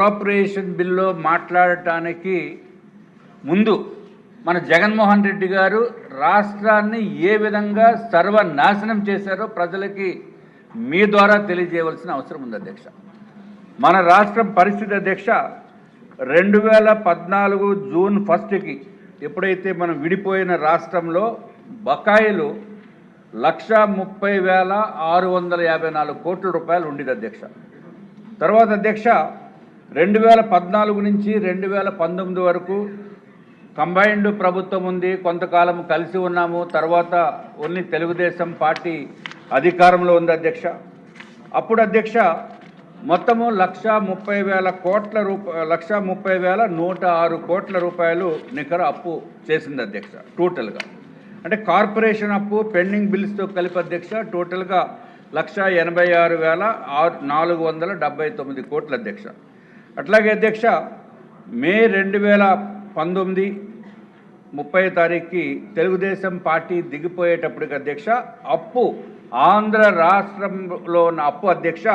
Appropriation bill మాట్లాడటానికి ముందు మన జగన్మోహన్ రెడ్డి గారు రాష్ట్రాన్ని ఏ విధంగా సర్వనాశనం చేశారో ప్రజలకి మీ ద్వారా తెలియజేయవలసిన అవసరం ఉంది అధ్యక్ష. మన రాష్ట్రం పరిస్థితి అధ్యక్ష 2014 జూన్ 1కి ఎప్పుడైతే మనం విడిపోయిన రాష్ట్రంలో బకాయిలు 1,30,654 కోట్ల రూపాయలు ఉండేది అధ్యక్ష. తర్వాత అధ్యక్ష 2014 నుంచి 2019 వరకు కంబైన్డ్ ప్రభుత్వం ఉంది, కొంతకాలం కలిసి ఉన్నాము. తర్వాత ఓన్లీ తెలుగుదేశం పార్టీ అధికారంలో ఉంది అధ్యక్ష. అప్పుడు అధ్యక్ష మొత్తము 1,30,000 కోట్ల రూపాయలు 1,30,106 కోట్ల రూపాయలు నికర అప్పు చేసింది అధ్యక్ష. టోటల్గా అంటే కార్పొరేషన్ అప్పు పెండింగ్ బిల్స్తో కలిపి అధ్యక్ష టోటల్గా 1,86,479 కోట్ల అధ్యక్ష. అట్లాగే అధ్యక్ష మే 2019 30 తారీఖుకి తెలుగుదేశం పార్టీ దిగిపోయేటప్పటికి అధ్యక్ష అప్పు ఆంధ్ర రాష్ట్రంలో ఉన్న అప్పు అధ్యక్ష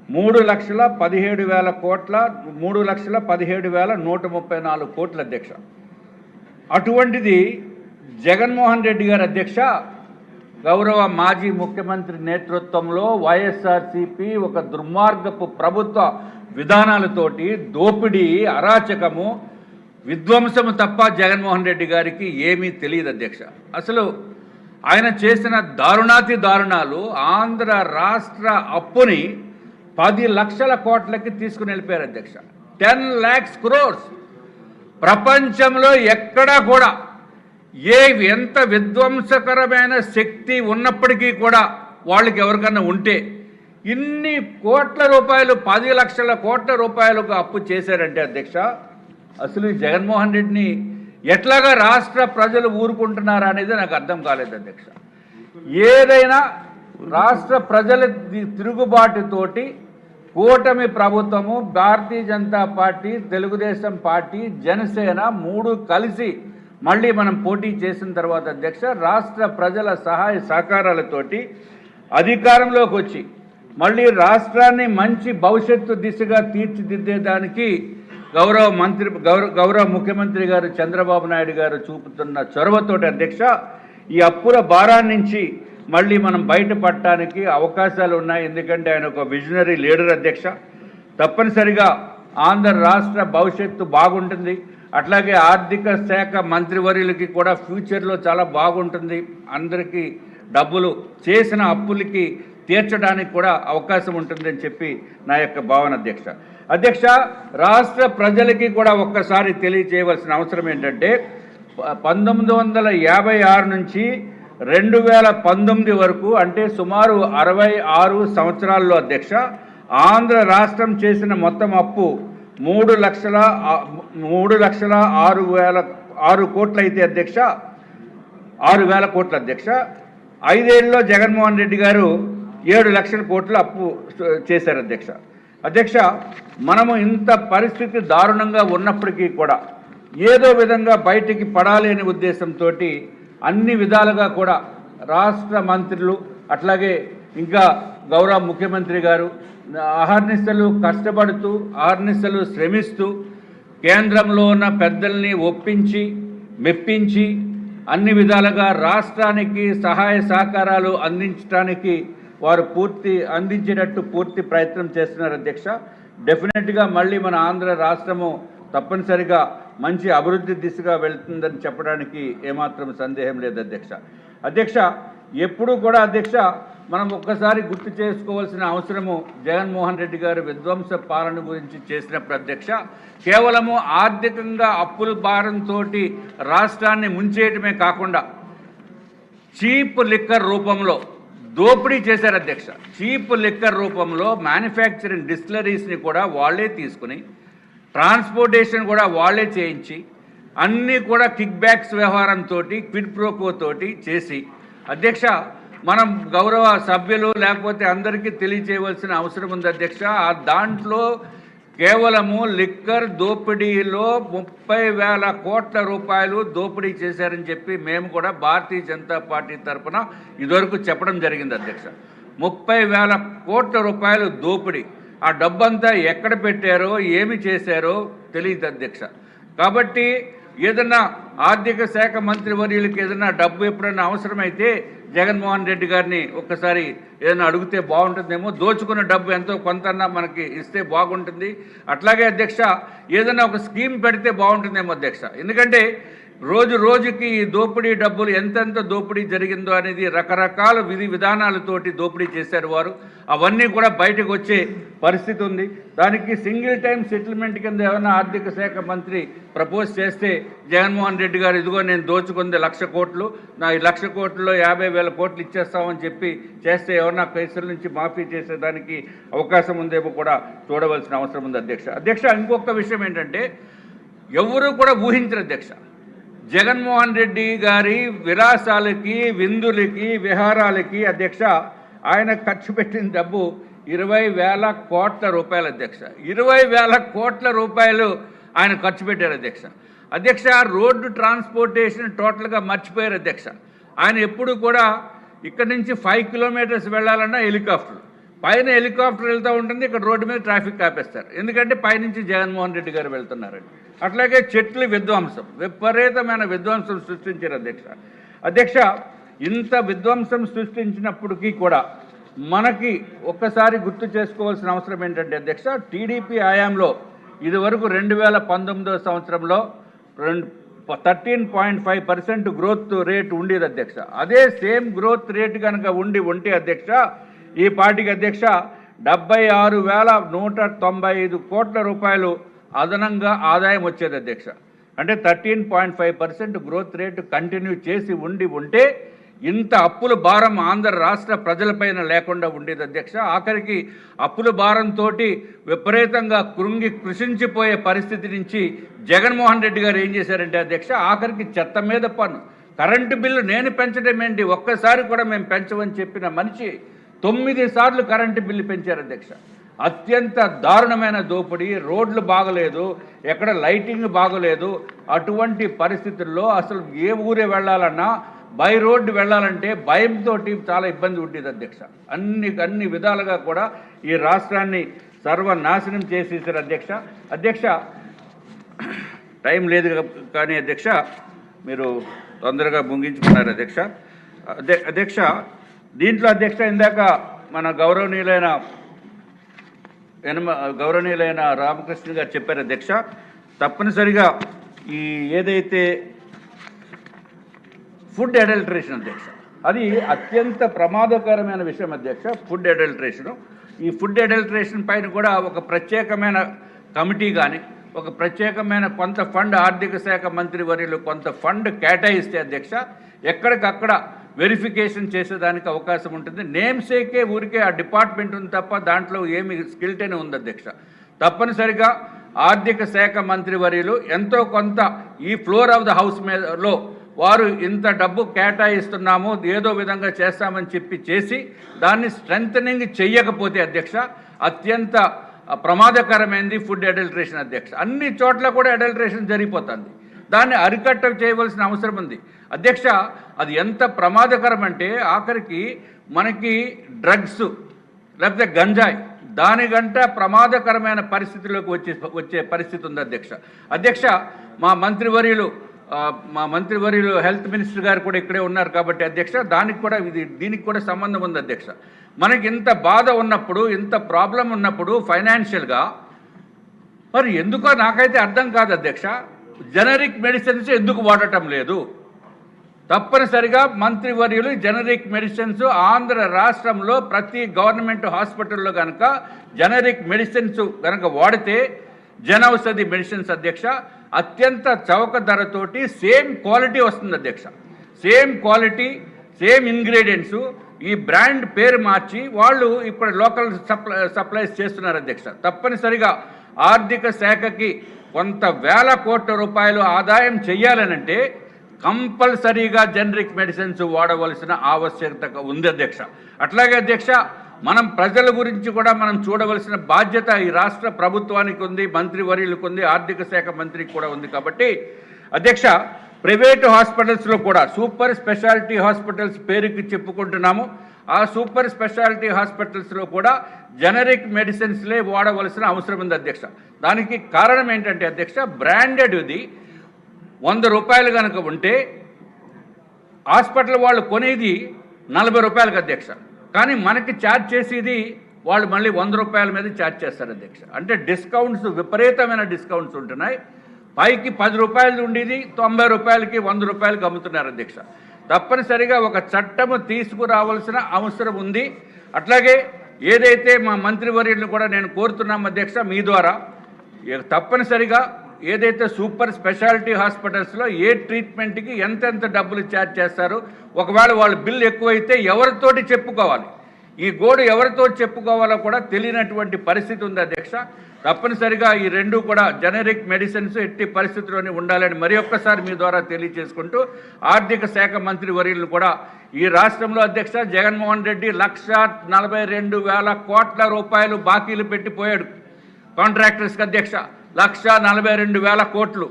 3,17,000 కోట్ల 3,17,134 కోట్ల అధ్యక్ష. అటువంటిది జగన్మోహన్ రెడ్డి గారు అధ్యక్ష గౌరవ మాజీ ముఖ్యమంత్రి నేతృత్వంలో వైఎస్ఆర్సీపీ ఒక దుర్మార్గపు ప్రభుత్వ విధానాలతోటి దోపిడీ, అరాచకము, విధ్వంసము తప్ప జగన్మోహన్ రెడ్డి గారికి ఏమీ తెలియదు అధ్యక్ష. అసలు ఆయన చేసిన దారుణాతి దారుణాలు ఆంధ్ర రాష్ట్ర అప్పుని 10 లక్షల కోట్లకి తీసుకుని వెళ్ళిపోయారు అధ్యక్ష. 10 lakhs crores. ప్రపంచంలో ఎక్కడా కూడా ఎంత విధ్వంసకరమైన శక్తి ఉన్నప్పటికీ కూడా వాళ్ళకి ఎవరికన్నా ఉంటే ఇన్ని కోట్ల రూపాయలు 10 లక్షల కోట్ల రూపాయలకు అప్పు చేశారంటే అధ్యక్ష అసలు ఈ జగన్మోహన్ రెడ్డిని ఎట్లాగా రాష్ట్ర ప్రజలు ఊరుకుంటున్నారా అనేది నాకు అర్థం కాలేదు అధ్యక్ష. ఏదైనా రాష్ట్ర ప్రజల తిరుగుబాటుతోటి కూటమి ప్రభుత్వము, భారతీయ జనతా పార్టీ, తెలుగుదేశం పార్టీ, జనసేన 3 కలిసి మళ్ళీ మనం పోటీ చేసిన తర్వాత అధ్యక్ష రాష్ట్ర ప్రజల సహాయ సహకారాలతోటి అధికారంలోకి వచ్చి మళ్ళీ రాష్ట్రాన్ని మంచి భవిష్యత్తు దిశగా తీర్చిదిద్దేదానికి గౌరవ ముఖ్యమంత్రి గారు చంద్రబాబు నాయుడు గారు చూపుతున్న చొరవతోటి అధ్యక్ష ఈ అప్పుల భారాన్ని నుంచి మళ్ళీ మనం బయటపడటానికి అవకాశాలు ఉన్నాయి. ఎందుకంటే ఆయన ఒక విజనరీ లీడర్ అధ్యక్ష. తప్పనిసరిగా ఆంధ్ర రాష్ట్ర భవిష్యత్తు బాగుంటుంది. అట్లాగే ఆర్థిక శాఖ మంత్రివర్యులకి కూడా ఫ్యూచర్లో చాలా బాగుంటుంది. అందరికీ డబ్బులు చేసిన అప్పులకి తీర్చడానికి కూడా అవకాశం ఉంటుందని చెప్పి నా యొక్క భావన అధ్యక్ష. అధ్యక్ష రాష్ట్ర ప్రజలకి కూడా ఒక్కసారి తెలియచేయవలసిన అవసరం ఏంటంటే 1956 నుంచి 2019 వరకు అంటే సుమారు 66 సంవత్సరాల్లో అధ్యక్ష ఆంధ్ర రాష్ట్రం చేసిన మొత్తం అప్పు 3,06,006 కోట్లు అయితే అధ్యక్ష 6,000 కోట్ల అధ్యక్ష. 5 ఏళ్ళలో జగన్మోహన్ రెడ్డి గారు 7 లక్షల కోట్ల అప్పు చేశారు అధ్యక్ష. అధ్యక్ష మనము ఇంత పరిస్థితి దారుణంగా ఉన్నప్పటికీ కూడా ఏదో విధంగా బయటికి పడాలి అనే ఉద్దేశంతో అన్ని విధాలుగా కూడా రాష్ట్ర మంత్రులు అట్లాగే ఇంకా గౌరవ ముఖ్యమంత్రి గారు అహర్నిశలు కష్టపడుతూ అహర్నిశలు శ్రమిస్తూ కేంద్రంలో ఉన్న పెద్దల్ని ఒప్పించి మెప్పించి అన్ని విధాలుగా రాష్ట్రానికి సహాయ సహకారాలు అందించడానికి వారు అందించేటట్టు పూర్తి ప్రయత్నం చేస్తున్నారు అధ్యక్ష. డెఫినెట్గా మళ్ళీ మన ఆంధ్ర రాష్ట్రము తప్పనిసరిగా మంచి అభివృద్ధి దిశగా వెళ్తుందని చెప్పడానికి ఏమాత్రం సందేహం లేదు అధ్యక్ష. అధ్యక్ష ఎప్పుడూ కూడా అధ్యక్ష మనం ఒక్కసారి గుర్తు చేసుకోవాల్సిన అవసరము జగన్మోహన్ రెడ్డి గారు విధ్వంస పాలన గురించి చేసినప్పుడు అధ్యక్ష కేవలము ఆర్థికంగా అప్పుల భారంతో రాష్ట్రాన్ని ముంచేయటమే కాకుండా చీప్ లిక్కర్ రూపంలో దోపిడీ చేశారు అధ్యక్ష. చీప్ లిక్కర్ రూపంలో మ్యానుఫ్యాక్చరింగ్ డిస్టిలరీస్ని కూడా వాళ్ళే తీసుకుని ట్రాన్స్పోర్టేషన్ కూడా వాళ్ళే చేయించి అన్నీ కూడా కిక్ బ్యాక్స్ వ్యవహారంతో క్విడ్ ప్రోకో తోటి చేసి అధ్యక్ష మనం గౌరవ సభ్యులు లేకపోతే అందరికీ తెలియచేయవలసిన అవసరం ఉంది అధ్యక్ష. దాంట్లో కేవలము లిక్కర్ దోపిడీలో 30,000 కోట్ల రూపాయలు దోపిడీ చేశారని చెప్పి మేము కూడా భారతీయ జనతా పార్టీ తరఫున ఇదివరకు చెప్పడం జరిగింది అధ్యక్ష. 30,000 కోట్ల రూపాయలు దోపిడీ ఆ డబ్బంతా ఎక్కడ పెట్టారో ఏమి చేశారో తెలియదు అధ్యక్ష. కాబట్టి ఏదన్నా ఆర్థిక శాఖ మంత్రి వర్యులకి ఏదైనా డబ్బు ఎప్పుడైనా అవసరమైతే జగన్మోహన్ రెడ్డి గారిని ఒక్కసారి ఏదైనా అడిగితే బాగుంటుందేమో. దోచుకున్న డబ్బు ఎంతో కొంతన్నా మనకి ఇస్తే బాగుంటుంది. అట్లాగే అధ్యక్ష ఏదైనా ఒక స్కీమ్ పెడితే బాగుంటుందేమో అధ్యక్ష. ఎందుకంటే రోజు రోజుకి ఈ దోపిడీ డబ్బులు ఎంతెంత దోపిడీ జరిగిందో అనేది రకరకాల విధి విధానాలతోటి దోపిడీ చేశారు వారు. అవన్నీ కూడా బయటకు వచ్చే పరిస్థితి ఉంది. దానికి సింగిల్ టైం సెటిల్మెంట్ కింద ఏమైనా ఆర్థిక శాఖ మంత్రి ప్రపోజ్ చేస్తే జగన్మోహన్ రెడ్డి గారు ఇదిగో నేను దోచుకుంది 1,00,000 కోట్లు, నా ఈ 1,00,000 కోట్లలో 50,000 కోట్లు ఇచ్చేస్తామని చెప్పి చేస్తే ఎవరన్నా కేసుల నుంచి మాఫీ చేసేదానికి అవకాశం ఉందేమో కూడా చూడవలసిన అవసరం ఉంది అధ్యక్ష. అధ్యక్ష ఇంకొక విషయం ఏంటంటే ఎవరు కూడా ఊహించరు అధ్యక్ష, జగన్మోహన్ రెడ్డి గారి విలాసాలకి విందులకి విహారాలకి అధ్యక్ష ఆయన ఖర్చు పెట్టిన డబ్బు 20,000 కోట్ల రూపాయలు అధ్యక్ష. 20,000 కోట్ల రూపాయలు ఆయన ఖర్చు పెట్టారు అధ్యక్ష. అధ్యక్ష రోడ్డు ట్రాన్స్పోర్టేషన్ టోటల్గా మర్చిపోయారు అధ్యక్ష. ఆయన ఎప్పుడు కూడా ఇక్కడ నుంచి 5 కిలోమీటర్స్ వెళ్ళాలన్నా హెలికాప్టర్, పైన హెలికాప్టర్ వెళ్తూ ఉంటుంది, ఇక్కడ రోడ్డు మీద ట్రాఫిక్ ఆపేస్తారు. ఎందుకంటే పైనుంచి జగన్మోహన్ రెడ్డి గారు వెళ్తున్నారండి. అట్లాగే చెట్లు విధ్వంసం, విపరీతమైన విధ్వంసం సృష్టించారు అధ్యక్ష. అధ్యక్ష ఇంత విధ్వంసం సృష్టించినప్పటికీ కూడా మనకి ఒక్కసారి గుర్తు చేసుకోవాల్సిన అవసరం ఏంటంటే అధ్యక్ష, టీడీపీ హయాంలో ఇదివరకు 2019 సంవత్సరంలో 13.5% గ్రోత్ రేట్ ఉండేది అధ్యక్ష. అదే సేమ్ గ్రోత్ రేట్ కనుక ఉంటే అధ్యక్ష ఈ పార్టీకి అధ్యక్ష 76,195 కోట్ల రూపాయలు అదనంగా ఆదాయం వచ్చేది అధ్యక్ష. అంటే 13.5% గ్రోత్ రేటు కంటిన్యూ చేసి ఉంటే ఇంత అప్పుల భారం ఆంధ్ర రాష్ట్ర ప్రజలపైన లేకుండా ఉండేది అధ్యక్ష. ఆఖరికి అప్పుల భారంతో విపరీతంగా కృషించిపోయే పరిస్థితి నుంచి జగన్మోహన్ రెడ్డి గారు ఏం చేశారంటే అధ్యక్ష ఆఖరికి చెత్త మీద పన్ను, కరెంటు బిల్లు నేను పెంచడం ఏంటి, ఒక్కసారి కూడా మేము పెంచమని చెప్పిన మనిషి 9 సార్లు కరెంటు బిల్లు పెంచారు అధ్యక్ష. అత్యంత దారుణమైన దోపిడీ, రోడ్లు బాగలేదు, ఎక్కడ లైటింగ్ బాగలేదు. అటువంటి పరిస్థితుల్లో అసలు ఏ ఊరే వెళ్ళాలన్నా బై రోడ్డు వెళ్ళాలంటే భయంతో చాలా ఇబ్బంది ఉండేది అధ్యక్ష. అన్ని విధాలుగా కూడా ఈ రాష్ట్రాన్ని సర్వనాశనం చేసేసారు అధ్యక్ష. అధ్యక్ష టైం లేదు కానీ అధ్యక్ష మీరు తొందరగా ముగించుకున్నారు అధ్యక్ష. అధ్యక్ష దీంట్లో అధ్యక్ష ఇందాక మన గౌరవనీయులైన రామకృష్ణ గారు చెప్పారు అధ్యక్ష, తప్పనిసరిగా ఈ ఏదైతే ఫుడ్ అడల్టరేషన్ అధ్యక్ష, అది అత్యంత ప్రమాదకరమైన విషయం అధ్యక్ష. ఫుడ్ అడల్టరేషను, ఈ ఫుడ్ అడల్టరేషన్ పైన కూడా ఒక ప్రత్యేకమైన కమిటీ కానీ ఒక ప్రత్యేకమైన కొంత ఫండ్ ఆర్థిక శాఖ మంత్రి వర్యులు కొంత ఫండ్ కేటాయిస్తే అధ్యక్ష ఎక్కడికక్కడ వెరిఫికేషన్ చేసేదానికి అవకాశం ఉంటుంది. నేమ్ సేకే ఊరికే ఆ డిపార్ట్మెంట్ ఉంది తప్ప దాంట్లో ఏమి స్కిల్టనే ఉంది అధ్యక్ష. తప్పనిసరిగా ఆర్థిక శాఖ మంత్రి వర్యులు ఎంతో కొంత ఈ ఫ్లోర్ ఆఫ్ ద హౌస్ మీదలో వారు ఇంత డబ్బు కేటాయిస్తున్నాము ఏదో విధంగా చేస్తామని చేసి దాన్ని స్ట్రెంథనింగ్ చెయ్యకపోతే అధ్యక్ష అత్యంత ప్రమాదకరమైనది ఫుడ్ అడల్టరేషన్ అధ్యక్ష. అన్ని చోట్ల కూడా అడల్టరేషన్ జరిగిపోతుంది. దాన్ని అరికట్ట చేయవలసిన అవసరం ఉంది అధ్యక్ష. అది ఎంత ప్రమాదకరం అంటే ఆఖరికి మనకి డ్రగ్స్ లేకపోతే గంజాయి దానికంట ప్రమాదకరమైన పరిస్థితిలోకి వచ్చే పరిస్థితి ఉంది అధ్యక్ష. అధ్యక్ష మా మంత్రివర్యులు హెల్త్ మినిస్టర్ గారు కూడా ఇక్కడే ఉన్నారు కాబట్టి అధ్యక్ష దీనికి కూడా సంబంధం ఉంది అధ్యక్ష. మనకి ఇంత బాధ ఉన్నప్పుడు ఇంత ప్రాబ్లం ఉన్నప్పుడు ఫైనాన్షియల్గా మరి ఎందుకో నాకైతే అర్థం కాదు అధ్యక్ష, జనరిక్ మెడిసిన్స్ ఎందుకు వాడటం లేదు? తప్పనిసరిగా మంత్రివర్యులు జనరిక్ మెడిసిన్స్ ఆంధ్ర రాష్ట్రంలో ప్రతి గవర్నమెంట్ హాస్పిటల్లో కనుక జనరిక్ మెడిసిన్స్ కనుక వాడితే జనౌషధి మెడిసిన్స్ అధ్యక్ష అత్యంత చౌక ధరతోటి సేమ్ క్వాలిటీ వస్తుంది అధ్యక్ష. సేమ్ క్వాలిటీ సేమ్ ఇంగ్రీడియంట్స్ ఈ బ్రాండ్ పేరు మార్చి వాళ్ళు ఇక్కడ లోకల్ సప్లైస్ చేస్తున్నారు అధ్యక్ష. తప్పనిసరిగా ఆర్థిక శాఖకి కొంత వేల కోట్ల రూపాయలు ఆదాయం చేయాలనంటే కంపల్సరీగా జనరిక్ మెడిసిన్స్ వాడవలసిన ఆవశ్యకత ఉంది అధ్యక్ష. అట్లాగే అధ్యక్ష మనం ప్రజల గురించి కూడా మనం చూడవలసిన బాధ్యత ఈ రాష్ట్ర ప్రభుత్వానికి ఉంది, మంత్రివర్యులకు ఉంది, ఆర్థిక శాఖ మంత్రికి కూడా ఉంది. కాబట్టి అధ్యక్ష ప్రైవేటు హాస్పిటల్స్లో కూడా సూపర్ స్పెషాలిటీ హాస్పిటల్స్ పేరుకి చెప్పుకుంటున్నాము. ఆ సూపర్ స్పెషాలిటీ హాస్పిటల్స్లో కూడా జనరిక్ మెడిసిన్స్లే వాడవలసిన అవసరం ఉంది అధ్యక్ష. దానికి కారణం ఏంటంటే అధ్యక్ష, బ్రాండెడ్ ఇది 100 రూపాయలు కనుక ఉంటే హాస్పిటల్ వాళ్ళు కొనేది 40 రూపాయలకు అధ్యక్ష. కానీ మనకి ఛార్జ్ చేసేది వాళ్ళు మళ్ళీ 100 రూపాయల మీద ఛార్జ్ చేస్తారు అధ్యక్ష. అంటే డిస్కౌంట్స్, విపరీతమైన డిస్కౌంట్స్ ఉంటున్నాయి. పైకి 10 రూపాయలు ఉండేది 90 రూపాయలకి 100 రూపాయలకి అమ్ముతున్నారు అధ్యక్ష. తప్పనిసరిగా ఒక చట్టము తీసుకురావాల్సిన అవసరం ఉంది. అట్లాగే ఏదైతే మా మంత్రివర్యులను కూడా నేను కోరుతున్నాం అధ్యక్ష, మీ ద్వారా తప్పనిసరిగా ఏదైతే సూపర్ స్పెషాలిటీ హాస్పిటల్స్లో ఏ ట్రీట్మెంట్కి ఎంతెంత డబ్బులు ఛార్జ్ చేస్తారు, ఒకవేళ వాళ్ళ బిల్లు ఎక్కువైతే ఎవరితోటి చెప్పుకోవాలి, ఈ గోడు ఎవరితో చెప్పుకోవాలో కూడా తెలియనటువంటి పరిస్థితి ఉంది అధ్యక్ష. తప్పనిసరిగా ఈ రెండు కూడా జనరిక్ మెడిసిన్స్ ఎట్టి పరిస్థితుల్లోనే ఉండాలని మరి ఒక్కసారి మీ ద్వారా తెలియజేసుకుంటూ, ఆర్థిక శాఖ మంత్రి వర్యులను కూడా ఈ రాష్ట్రంలో అధ్యక్ష జగన్మోహన్ రెడ్డి 1,42,000 కోట్ల రూపాయలు బాకీలు పెట్టిపోయాడు కాంట్రాక్టర్స్కి అధ్యక్ష. 1,42,000 కోట్లు.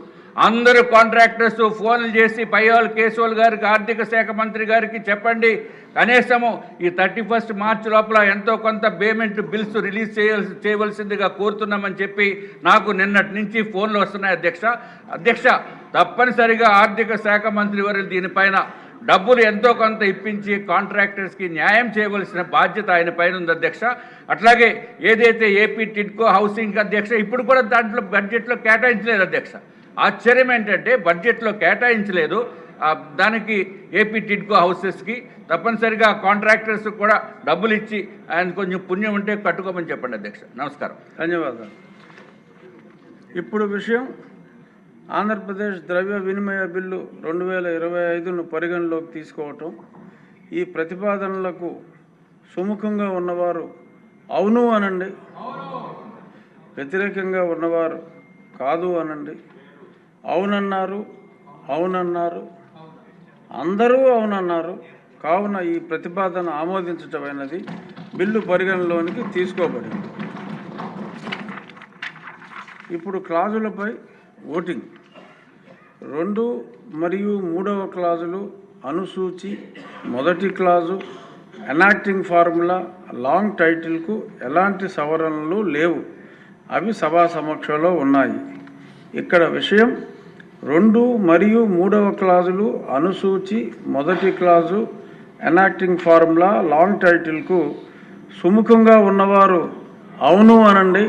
అందరూ కాంట్రాక్టర్స్ ఫోన్లు చేసి పయ్యాలు కేశవులు గారికి, ఆర్థిక శాఖ మంత్రి గారికి చెప్పండి, కనీసము ఈ 31 మార్చి లోపల ఎంతో కొంత పేమెంట్ బిల్స్ రిలీజ్ చేయవలసిందిగా కోరుతున్నామని చెప్పి నాకు నిన్నటి నుంచి ఫోన్లు వస్తున్నాయి అధ్యక్ష. తప్పనిసరిగా ఆర్థిక శాఖ మంత్రి వారు దీనిపైన డబ్బులు ఎంతో కొంత ఇప్పించి కాంట్రాక్టర్స్కి న్యాయం చేయవలసిన బాధ్యత ఆయన పైన ఉంది అధ్యక్ష. అట్లాగే ఏదైతే ఏపీ టిడ్కో హౌసింగ్ అధ్యక్ష ఇప్పుడు కూడా దాంట్లో బడ్జెట్లో కేటాయించలేదు అధ్యక్ష. ఆశ్చర్యం ఏంటంటే బడ్జెట్లో కేటాయించలేదు దానికి ఏపీ టిడ్కో హౌసెస్కి. తప్పనిసరిగా కాంట్రాక్టర్స్ కూడా డబ్బులు ఇచ్చి ఆయన కొంచెం పుణ్యం ఉంటే కట్టుకోమని చెప్పండి అధ్యక్ష. నమస్కారం. ధన్యవాదాలు. ఇప్పుడు విషయం ఆంధ్రప్రదేశ్ ద్రవ్య వినిమయ బిల్లు 2025ను పరిగణలోకి తీసుకోవటం. ఈ ప్రతిపాదనలకు సుముఖంగా ఉన్నవారు అవును అనండి, వ్యతిరేకంగా ఉన్నవారు కాదు అనండి. అవునన్నారు, అవునన్నారు, అందరూ అవునన్నారు. కావున ఈ ప్రతిపాదన ఆమోదించటమైనది, బిల్లు పరిగణలోనికి తీసుకోబడింది. ఇప్పుడు క్లాజులపై ఓటింగ్. 2 మరియు 3వ క్లాజులు అనుసూచి, మొదటి క్లాజు ఎనాక్టింగ్ ఫార్ములా లాంగ్ టైటిల్కు ఎలాంటి సవరణలు లేవు, అవి సభా సమక్షంలో ఉన్నాయి. ఇక్కడ విషయం 2 మరియు 3వ క్లాజులు అనుసూచి, మొదటి క్లాజు ఎనాక్టింగ్ ఫార్ములా లాంగ్ టైటిల్కు సుముఖంగా ఉన్నవారు అవును అనండి,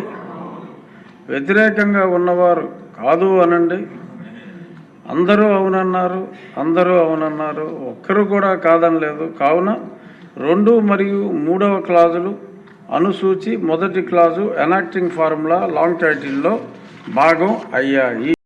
వ్యతిరేకంగా ఉన్నవారు కాదు అనండి. అందరూ అవునన్నారు, అందరూ అవునన్నారు, ఒక్కరు కూడా కాదనలేదు. కావున 2 మరియు 3వ క్లాజులు అనుసూచి, మొదటి క్లాజు ఎనాక్టింగ్ ఫార్ములా లాంగ్ టైటిల్లో భాగం అయ్యాయి.